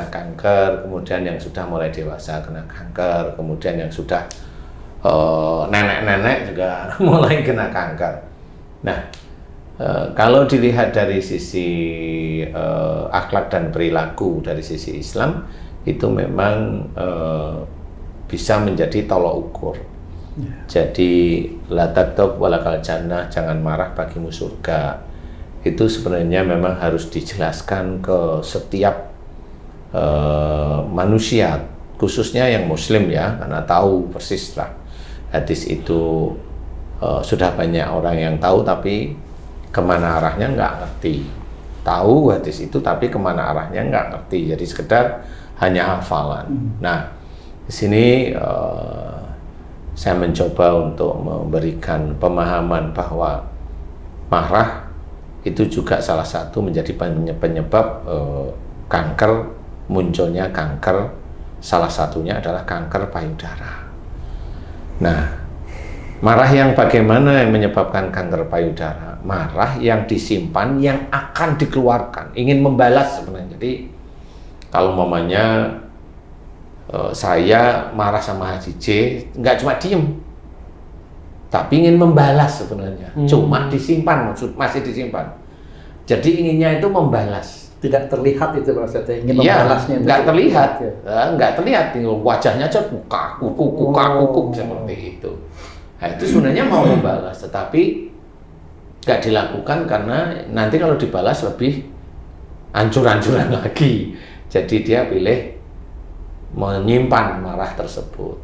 kena kanker, kemudian yang sudah mulai dewasa kena kanker, kemudian yang sudah nenek-nenek juga mulai kena kanker. Nah, kalau dilihat dari sisi akhlak dan perilaku dari sisi Islam, itu memang bisa menjadi tolok ukur. Jadi la taghdab walakal jannah, jangan marah bagimu surga. Itu sebenarnya memang harus dijelaskan ke setiap manusia, khususnya yang muslim ya, karena tahu persis lah hadis itu. Sudah banyak orang yang tahu tapi kemana arahnya nggak ngerti. Tahu hadis itu tapi kemana arahnya nggak ngerti, jadi sekedar hanya hafalan. Nah, di sini saya mencoba untuk memberikan pemahaman bahwa marah itu juga salah satu menjadi penyebab kanker, munculnya kanker. Salah satunya adalah kanker payudara. Nah, marah yang bagaimana yang menyebabkan kanker payudara? Marah yang disimpan, yang akan dikeluarkan, ingin membalas sebenarnya. Jadi kalau mamanya saya marah sama Haji J, nggak cuma diem, tapi ingin membalas sebenarnya. Cuma disimpan, masih disimpan. Jadi inginnya itu membalas. Tidak terlihat itu maksudnya, ingin membalasnya. Nggak terlihat, nggak terlihat. Wajahnya aja kukuk seperti itu. Nah, itu sebenarnya mau membalas, tetapi nggak dilakukan karena nanti kalau dibalas lebih hancur-hancuran lagi. Jadi dia pilih menyimpan marah tersebut,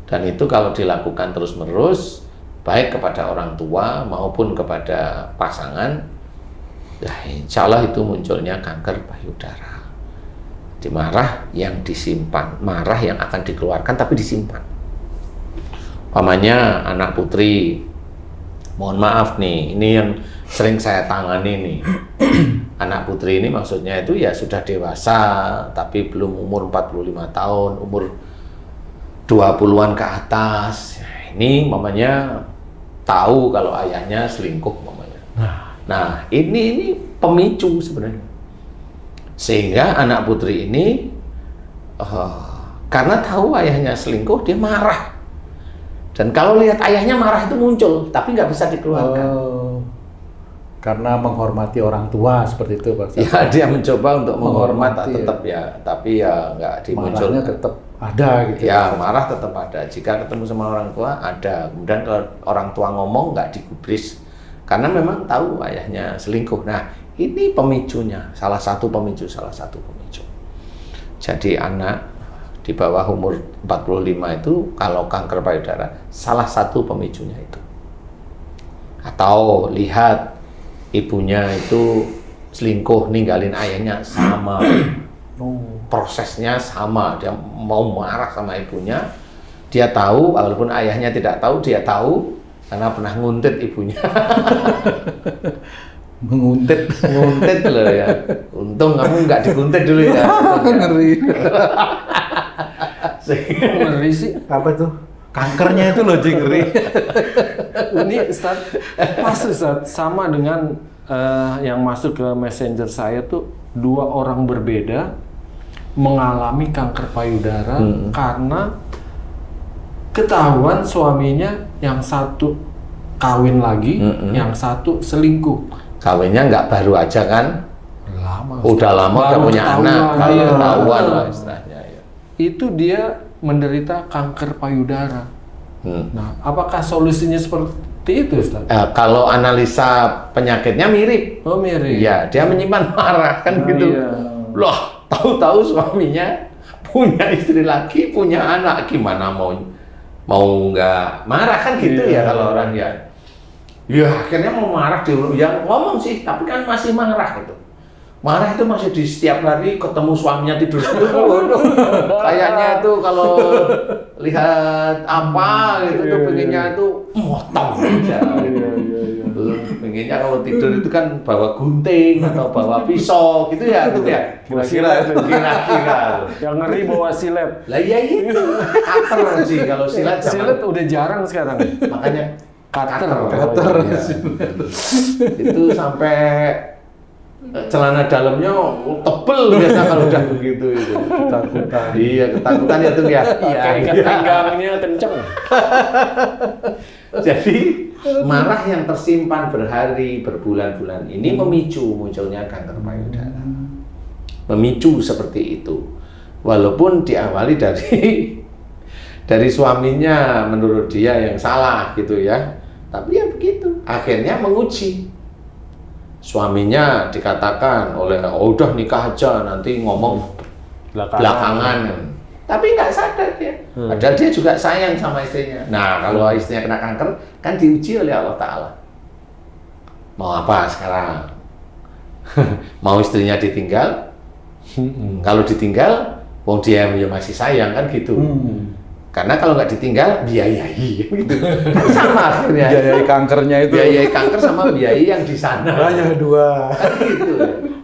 dan itu kalau dilakukan terus-menerus baik kepada orang tua maupun kepada pasangan, ya insya Allah itu munculnya kanker payudara. Di marah yang disimpan, marah yang akan dikeluarkan tapi disimpan. Pamannya anak putri, mohon maaf nih, ini yang sering saya tangani nih. Anak putri ini maksudnya itu ya sudah dewasa, tapi belum umur 45 tahun, umur 20-an ke atas. Ini mamanya tahu kalau ayahnya selingkuh mamanya. Nah, ini pemicu sebenarnya. Sehingga anak putri ini karena tahu ayahnya selingkuh, dia marah. Dan kalau lihat ayahnya marah itu muncul, tapi nggak bisa dikeluarkan. Karena menghormati orang tua seperti itu, Pak. Ya, dia mencoba untuk menghormati tetap ya, tapi ya nggak dimunculkan. Marahnya tetap ada gitu. Ya, marah tetap ada. Jika ketemu sama orang tua ada. Kemudian kalau orang tua ngomong nggak digubris, karena memang tahu ayahnya selingkuh. Nah, ini pemicunya, salah satu pemicu. Jadi anak di bawah umur 45 itu kalau kanker payudara, salah satu pemicunya itu. Atau lihat ibunya itu selingkuh, ninggalin ayahnya, sama. Prosesnya sama, dia mau marah sama ibunya, dia tahu, walaupun ayahnya tidak tahu, dia tahu karena pernah nguntit ibunya. Menguntit loh ya. Untung kamu nggak dikuntit dulu ya. Ngeri. Ngeri sih. Apa tuh? Kankernya itu loh, ngeri. Ini Ustaz, pas Ustaz, sama dengan yang masuk ke messenger saya tuh, dua orang berbeda mengalami kanker payudara karena ketahuan suaminya yang satu kawin lagi, yang satu selingkuh. Kawinnya nggak baru aja kan? Lama. Udah lama udah punya anak, ketahuan lah istilahnya. Ya. Itu dia menderita kanker payudara. Nah, apakah solusinya seperti itu, Ustaz? Kalau analisa penyakitnya mirip. Oh, mirip. Iya, dia menyimpan marah kan gitu. Iya. Loh, tahu-tahu suaminya punya istri lagi, punya anak, gimana mau nggak marah kan gitu ya kalau orang ya. Ya akhirnya mau marah, dia ngomong sih, tapi kan masih marah gitu. Marah itu masih di setiap hari ketemu suaminya tidur. Kayaknya itu kalau lihat apa gitu tuh pengennya itu motong aja. Pengennya kalau tidur itu kan bawa gunting atau bawa pisau gitu ya, itu ya. Kira-kira. Yang ngeri bawa silet. Lah iya itu. Cutter sih kalau silet. Silet udah jarang sekarang. Makanya cutter. Itu sampai celana dalamnya tebel biasa kalau udah begitu itu. Ketakutan. Iya, ketakutan ya tuh ya. Pakai ikat pinggangnya kenceng. Jadi marah yang tersimpan berhari, berbulan-bulan ini memicu munculnya kanker payudara. Memicu seperti itu. Walaupun diawali dari suaminya menurut dia yang salah gitu ya. Tapi ya begitu. Akhirnya menguji. Suaminya dikatakan oleh, oh udah nikah aja nanti ngomong belakangan. Tapi nggak sadar dia. Padahal dia juga sayang sama istrinya. Nah, kalau istrinya kena kanker, kan diuji oleh Allah Ta'ala. Mau apa sekarang? Mau istrinya ditinggal? Kalau ditinggal, wong dia masih sayang kan gitu. Karena kalau nggak ditinggal, biayai. Gitu. Sama akhirnya. Biayai kankernya itu. Biayai kanker sama biayai yang di sana. Banyak dua. Kan gitu.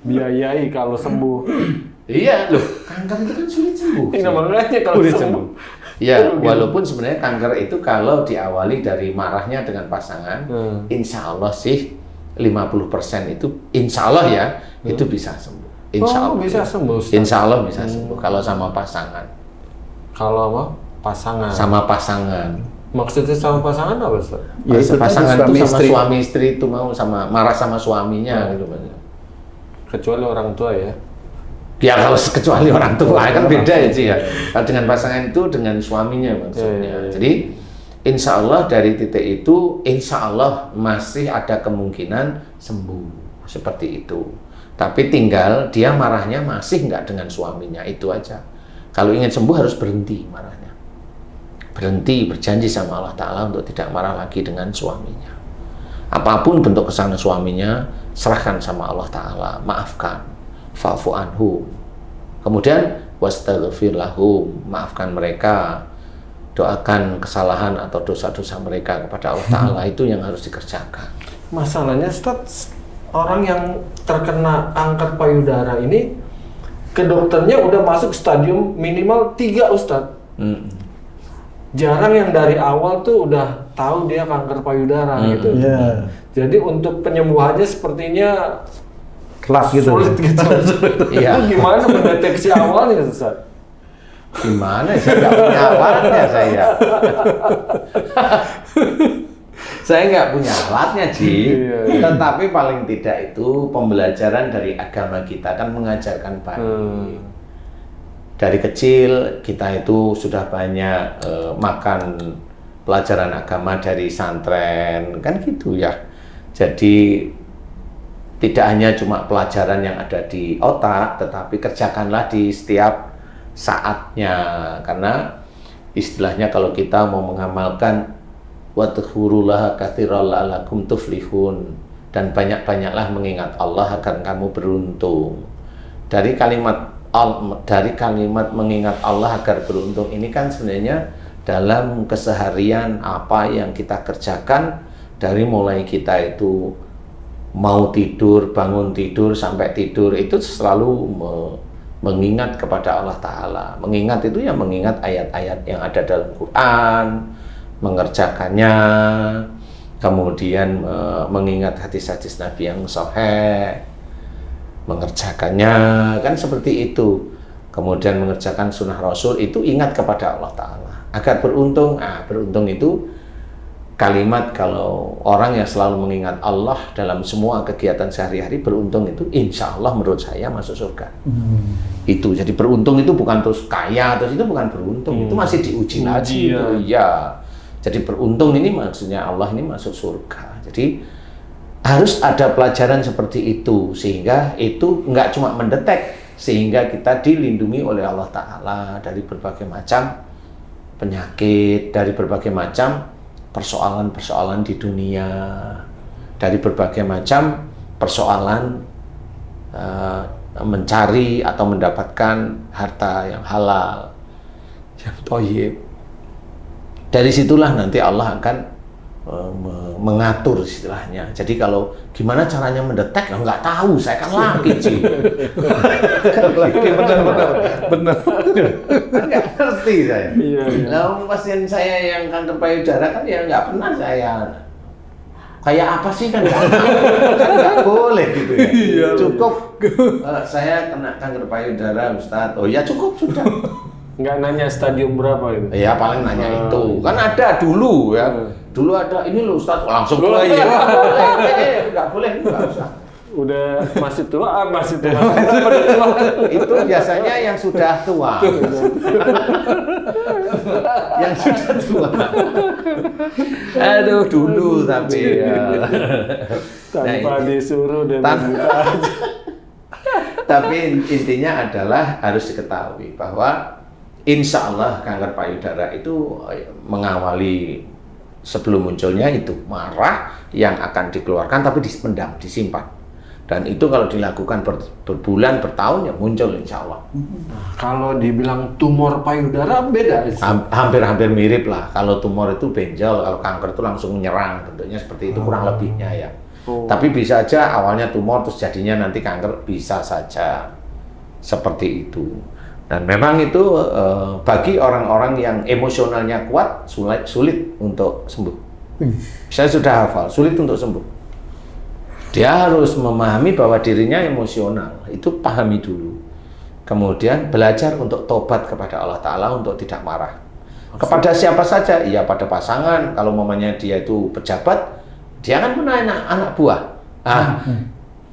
Biayai kalau sembuh. Iya, loh, kanker itu kan sulit sembuh. Ini makanya kalau sembuh. Ya, walaupun sebenarnya kanker itu kalau diawali dari marahnya dengan pasangan, insya Allah sih 50% itu, insya Allah ya, itu bisa sembuh. Insya Allah. Bisa sembuh. Ustaz. Insya Allah bisa sembuh kalau sama pasangan. Kalau apa? Pasangan. Sama pasangan. Maksudnya sama pasangan apa, Ustaz? Ya, itu pasangan tadi itu sama suami istri itu mau sama marah sama suaminya gitu. Kecuali orang tua ya. Ya kalau kecuali orang tua kan beda ya sih ya. Kalau dengan pasangan itu dengan suaminya maksudnya. Jadi insya Allah dari titik itu insya Allah masih ada kemungkinan sembuh seperti itu. Tapi tinggal dia marahnya masih nggak dengan suaminya, itu aja. Kalau ingin sembuh harus berhenti marahnya. Berhenti, berjanji sama Allah Ta'ala untuk tidak marah lagi dengan suaminya. Apapun bentuk kesalahan suaminya, serahkan sama Allah Ta'ala, maafkan. Fa'fu anhu. Kemudian wastaghfir lahum, maafkan mereka, doakan kesalahan atau dosa-dosa mereka kepada Allah Ta'ala, itu yang harus dikerjakan. Masalahnya Ustaz, orang yang terkena kanker payudara ini ke dokternya udah masuk stadium minimal 3 Ustaz. Jarang yang dari awal tuh udah tahu dia kanker payudara gitu. Yeah. Jadi untuk penyembuhannya sepertinya Kelas gitu. sulit gitu. Iya. Itu gimana mendeteksi awalnya Ustaz? Gimana? Saya nggak punya alatnya saya. Saya nggak punya alatnya, Ji. Tetapi paling tidak itu pembelajaran dari agama kita kan mengajarkan baik. Dari kecil kita itu sudah banyak makan pelajaran agama dari santren, kan gitu ya. Jadi tidak hanya cuma pelajaran yang ada di otak, tetapi kerjakanlah di setiap saatnya. Karena istilahnya kalau kita mau mengamalkan wadhkurullaha katsiran la'allakum tuflihun, dan banyak-banyaklah mengingat Allah agar kamu beruntung. Dari kalimat mengingat Allah agar beruntung ini kan sebenarnya dalam keseharian apa yang kita kerjakan, dari mulai kita itu mau tidur, bangun tidur, sampai tidur itu selalu mengingat kepada Allah Ta'ala. Mengingat itu ya mengingat ayat-ayat yang ada dalam Quran, mengerjakannya, kemudian mengingat hadis-hadis Nabi yang sahih, mengerjakannya, kan seperti itu. Kemudian mengerjakan sunnah Rasul, itu ingat kepada Allah Ta'ala agar beruntung. Beruntung itu kalimat kalau orang yang selalu mengingat Allah dalam semua kegiatan sehari-hari, beruntung itu insya Allah menurut saya masuk surga. Itu jadi beruntung itu bukan terus kaya, terus itu bukan beruntung, itu masih diuji lagi. Ya. Jadi beruntung ini maksudnya Allah ini masuk surga. Jadi harus ada pelajaran seperti itu, sehingga itu nggak cuma mendetek, sehingga kita dilindungi oleh Allah Ta'ala dari berbagai macam penyakit, dari berbagai macam persoalan-persoalan di dunia, dari berbagai macam persoalan mencari atau mendapatkan harta yang halal, yang thayyib. Dari situlah nanti Allah akan mengatur istilahnya. Jadi kalau gimana caranya mendetek, nggak tahu, saya kan laki sih. Benar. Nggak ngerti saya. Iya. Nah, pasien saya yang kanker payudara kan ya nggak pernah saya kayak apa sih kan nggak boleh gitu ya. Iya. Cukup saya kena kanker payudara Ustadz. Oh ya cukup sudah. Nggak nanya stadium berapa itu. Ya paling nanya itu. Kan ada dulu ya. Dulu ada ini loh Ustadz langsung mulai ya. Nggak boleh nggak usah. Udah masih tua, masih tua. Itu biasanya yang sudah tua. Yang sudah tua. Aduh dulu tapi ya. Tanpa disuruh dan Tapi intinya adalah harus diketahui bahwa insya Allah kanker payudara itu mengawali sebelum munculnya itu marah yang akan dikeluarkan tapi dipendam, disimpan. Dan itu kalau dilakukan berbulan, bertahun ya muncul insya Allah. Kalau dibilang tumor payudara beda. Hampir-hampir mirip lah. Kalau tumor itu benjol, kalau kanker itu langsung menyerang. Bentuknya seperti itu kurang lebihnya ya. Tapi bisa aja awalnya tumor terus jadinya nanti kanker, bisa saja seperti itu. Dan memang itu bagi orang-orang yang emosionalnya kuat sulit untuk sembuh. Saya sudah hafal, sulit untuk sembuh. Dia harus memahami bahwa dirinya emosional, itu pahami dulu. Kemudian belajar untuk tobat kepada Allah Ta'ala untuk tidak marah. Kepada siapa saja, ya pada pasangan, kalau mamanya dia itu pejabat, dia kan punya anak buah.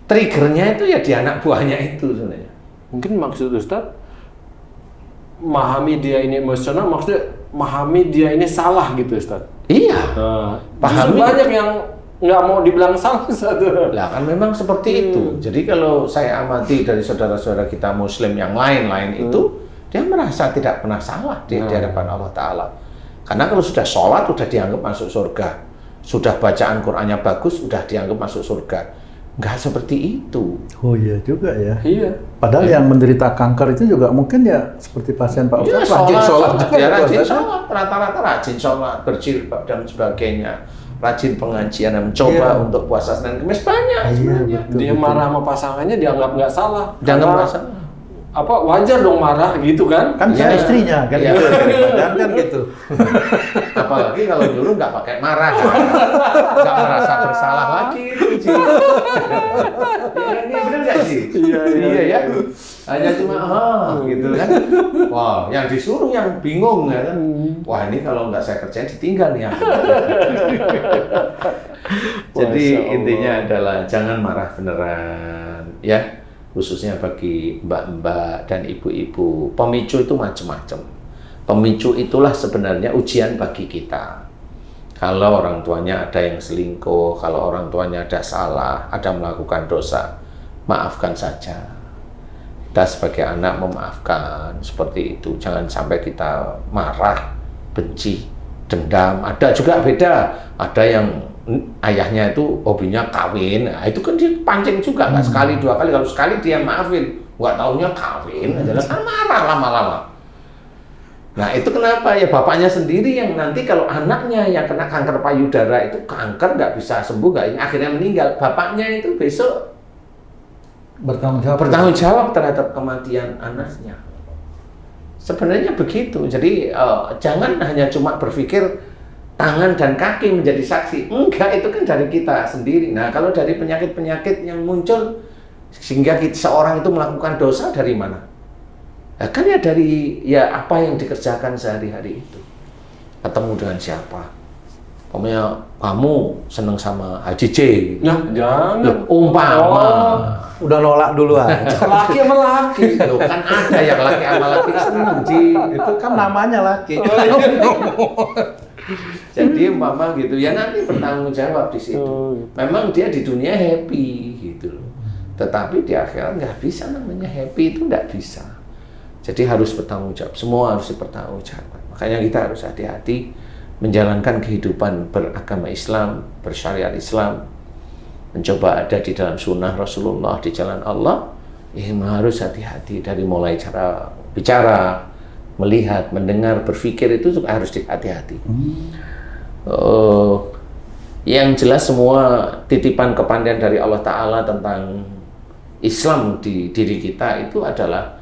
Triggernya itu ya di anak buahnya itu sebenarnya. Mungkin maksud Ustadz, memahami dia ini emosional, maksudnya memahami dia ini salah gitu Ustadz? Iya, pahami. Banyak yang nggak mau dibilang salah satu. Lah kan memang seperti itu. Jadi kalau saya amati dari saudara-saudara kita Muslim yang lain-lain itu, dia merasa tidak pernah salah di hadapan Allah Ta'ala. Karena kalau sudah sholat, sudah dianggap masuk surga. Sudah bacaan Qur'annya bagus, sudah dianggap masuk surga. Nggak seperti itu. Oh iya juga ya. Iya. Padahal yang menderita kanker itu juga mungkin ya seperti pasien Pak Ustadz, rajin sholat. Ya rajin sholat, rata-rata rajin sholat, berjilbab dan sebagainya. Rajin pengajian dan mencoba untuk puasa Senin Kamis banyak sebenarnya. Dia marah sama pasangannya dianggap nggak salah. Dianggap nggak salah. Apa wajar dong marah gitu kan? Kan Ya. istrinya kan Ya. gitu. Kan gitu. Apalagi kalau nyuruh nggak pakai marah, nggak merasa bersalah lagi itu sih. Ini benar nggak sih? Iya ya. Hanya cuma gitu kan. Wah, yang disuruh yang bingung ya kan. Wah ini kalau nggak saya kerjain ditinggal nih. Jadi intinya adalah jangan marah beneran ya. Khususnya bagi mbak-mbak dan ibu-ibu. Pemicu itu macam-macam. Pemicu itulah sebenarnya ujian bagi kita. Kalau orang tuanya ada yang selingkuh, kalau orang tuanya ada salah, ada melakukan dosa, maafkan saja. Kita sebagai anak memaafkan, seperti itu. Jangan sampai kita marah, benci, dendam. Ada juga beda. Ada yang ayahnya itu hobinya kawin, nah, itu kan dia pancing juga, nggak sekali dua kali. Kalau sekali dia maafin, nggak taunya kawin, kan marah lama-lama. Nah itu kenapa ya bapaknya sendiri yang nanti kalau anaknya yang kena kanker payudara itu kanker nggak bisa sembuh, akhirnya meninggal, bapaknya itu besok bertanggung jawab terhadap kematian anaknya. Sebenarnya begitu. Jadi jangan hanya cuma berpikir tangan dan kaki menjadi saksi. Enggak, itu kan dari kita sendiri. Nah, kalau dari penyakit-penyakit yang muncul sehingga seorang itu melakukan dosa dari mana? Nah, kan ya dari apa yang dikerjakan sehari-hari itu. Ketemu dengan siapa? Pokoknya kamu seneng sama Haji J. Gitu. Nah, jangan. Loh, umpama. Udah nolak duluan. Laki sama laki. Loh, kan ada yang laki sama laki seneng, Ji. Itu kan namanya laki. Jadi umpama gitu ya nanti bertanggung jawab di situ. Memang dia di dunia happy gitu loh. Tetapi di akhirat nggak bisa namanya happy, itu nggak bisa. Jadi harus bertanggung jawab. Semua harus dipertanggungjawabkan. Makanya kita harus hati-hati menjalankan kehidupan beragama Islam, bersyariat Islam, mencoba ada di dalam sunnah Rasulullah, di jalan Allah. Harus hati-hati dari mulai cara bicara, melihat, mendengar, berpikir itu juga harus hati-hati. Yang jelas semua titipan kepandaian dari Allah Ta'ala tentang Islam di diri kita itu adalah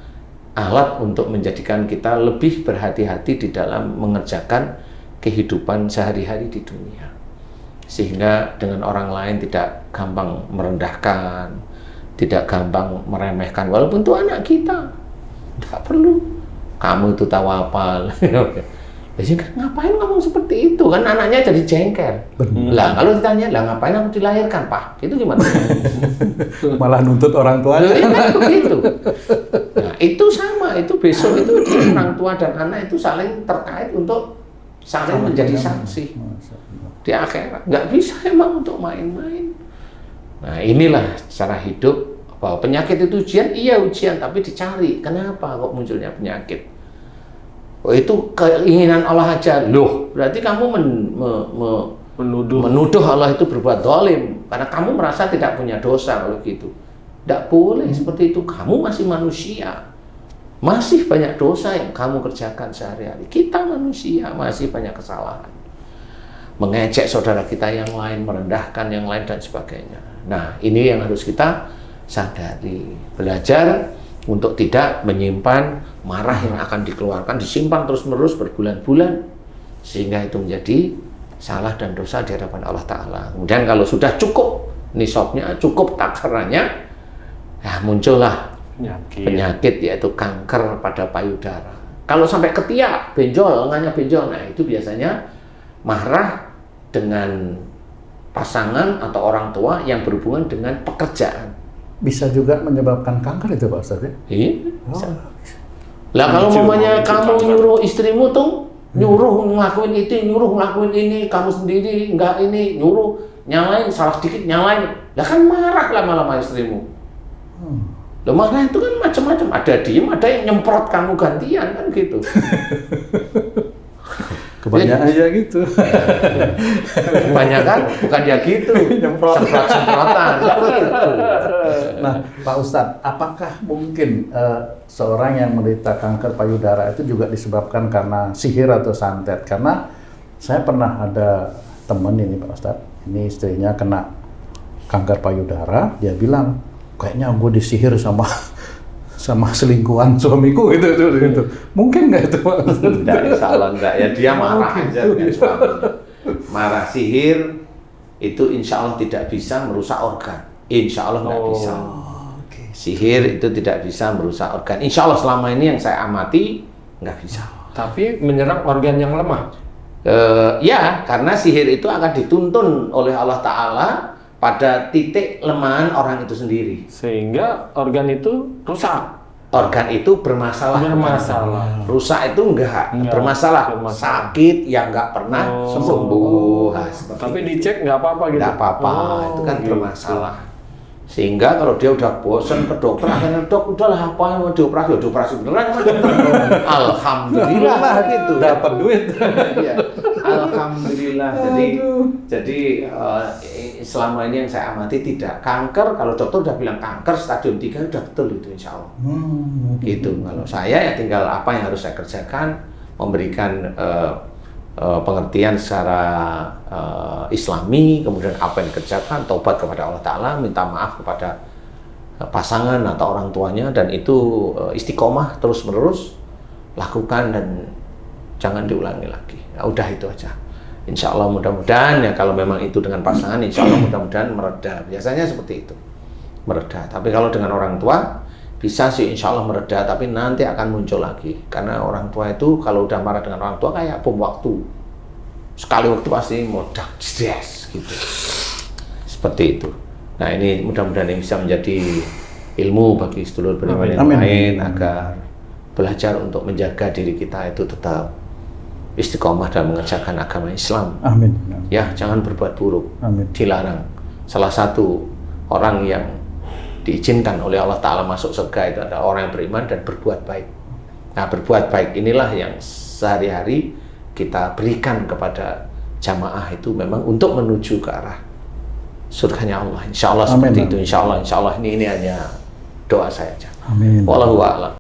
alat untuk menjadikan kita lebih berhati-hati di dalam mengerjakan kehidupan sehari-hari di dunia. sehingga dengan orang lain tidak gampang merendahkan, tidak gampang meremehkan, walaupun itu anak kita. Tidak perlu kamu itu tahu apa. Jadi ngapain ngomong seperti itu, kan anaknya jadi jengkel. Lah kalau ditanya, lah ngapain aku dilahirkan, Pak? Itu gimana? Malah nuntut orang tuanya. Ya kan begitu. Nah itu sama, itu besok itu orang tua dan anak itu saling terkait untuk saling menjadi saksi di akhirat. Nggak bisa emang untuk main-main. Nah inilah cara hidup, bahwa penyakit itu ujian, iya ujian, tapi dicari. Kenapa kok munculnya penyakit? Oh itu keinginan Allah aja. Loh, berarti kamu menuduh Allah itu berbuat zalim karena kamu merasa tidak punya dosa kalau gitu. Tidak boleh seperti itu. Kamu masih manusia. Masih banyak dosa yang kamu kerjakan sehari-hari. Kita manusia, masih banyak kesalahan. Mengejek saudara kita yang lain, merendahkan yang lain dan sebagainya. Nah, ini yang harus kita sadari. Belajar untuk tidak menyimpan marah yang akan dikeluarkan, disimpan terus-menerus berbulan-bulan, sehingga itu menjadi salah dan dosa di hadapan Allah Ta'ala. Kemudian kalau sudah cukup nisabnya, cukup takarannya, ya muncullah penyakit yaitu kanker pada payudara. Kalau sampai ketiak, benjol, lengannya benjol, nah itu biasanya marah dengan pasangan atau orang tua yang berhubungan dengan pekerjaan. Bisa juga menyebabkan kanker itu Pak Ustadz ya? Iya, bisa. Lah kalau mamanya kamu nyuruh istrimu tuh nyuruh ngelakuin itu, nyuruh ngelakuin ini, kamu sendiri enggak ini, nyuruh nyalain, salah dikit nyalain, lah kan marah lama-lama istrimu. Loh marah itu kan macam-macam, ada diem, ada yang nyemprot kamu gantian kan gitu. Kebanyakan aja gitu. Kebanyakan bukan ya gitu, semprot-semprotan. Nah, Pak Ustadz, apakah mungkin seorang yang menderita kanker payudara itu juga disebabkan karena sihir atau santet? Karena saya pernah ada teman ini Pak Ustadz, ini istrinya kena kanker payudara, dia bilang, kayaknya gue disihir sama selingkuhan suamiku itu. Mungkin nggak itu Pak? Tidak, insya Allah enggak ya, dia marah aja dengan suaminya. Marah sihir itu insya Allah tidak bisa merusak organ. Insya Allah nggak bisa. Sihir itu tidak bisa merusak organ. Insya Allah selama ini yang saya amati nggak bisa. Tapi menyerang organ yang lemah. Ya, karena sihir itu akan dituntun oleh Allah Ta'ala pada titik lemahan orang itu sendiri. Sehingga organ itu rusak. Organ itu bermasalah. Rusak itu enggak. Bermasalah. Sakit yang enggak pernah sembuh. Nah, tapi dicek nggak apa-apa gitu? Nggak apa-apa, itu kan bermasalah. Sehingga kalau dia udah bosan ke dokter, akhirnya dok, udahlah apa yang mau dioperasi beneran sama dokter. Alhamdulillah gitu. Dapat duit. Ya, alhamdulillah. Jadi selama ini yang saya amati tidak kanker. Kalau dokter udah bilang kanker stadium 3 udah betul itu insya Allah. Gitu. Kalau saya ya tinggal apa yang harus saya kerjakan, memberikan pengertian secara Islami, kemudian apa yang dikerjakan, taubat kepada Allah Ta'ala, minta maaf kepada pasangan atau orang tuanya, dan itu istiqomah terus-menerus lakukan dan jangan diulangi lagi. Ya, udah itu aja. Insya Allah mudah-mudahan ya kalau memang itu dengan pasangan, insya Allah mudah-mudahan mereda. Biasanya seperti itu, mereda. Tapi kalau dengan orang tua bisa sih insya Allah mereda, tapi nanti akan muncul lagi. Karena orang tua itu kalau udah marah dengan orang tua kayak bom waktu. Sekali waktu pasti meledak, stres gitu. Seperti itu. Nah ini mudah-mudahan ini bisa menjadi ilmu bagi sedulur beriman yang lain agar belajar untuk menjaga diri kita itu tetap istiqomah dan mengerjakan agama Islam. Amin. Ya, jangan berbuat buruk. Amin. Dilarang. Salah satu orang yang diizinkan oleh Allah Ta'ala masuk surga itu adalah orang yang beriman dan berbuat baik. Nah, berbuat baik inilah yang sehari-hari kita berikan kepada jamaah itu memang untuk menuju ke arah surganya Allah. Insya Allah seperti itu. Insya Allah ini hanya doa saya aja. Amin. Wallahu a'lam.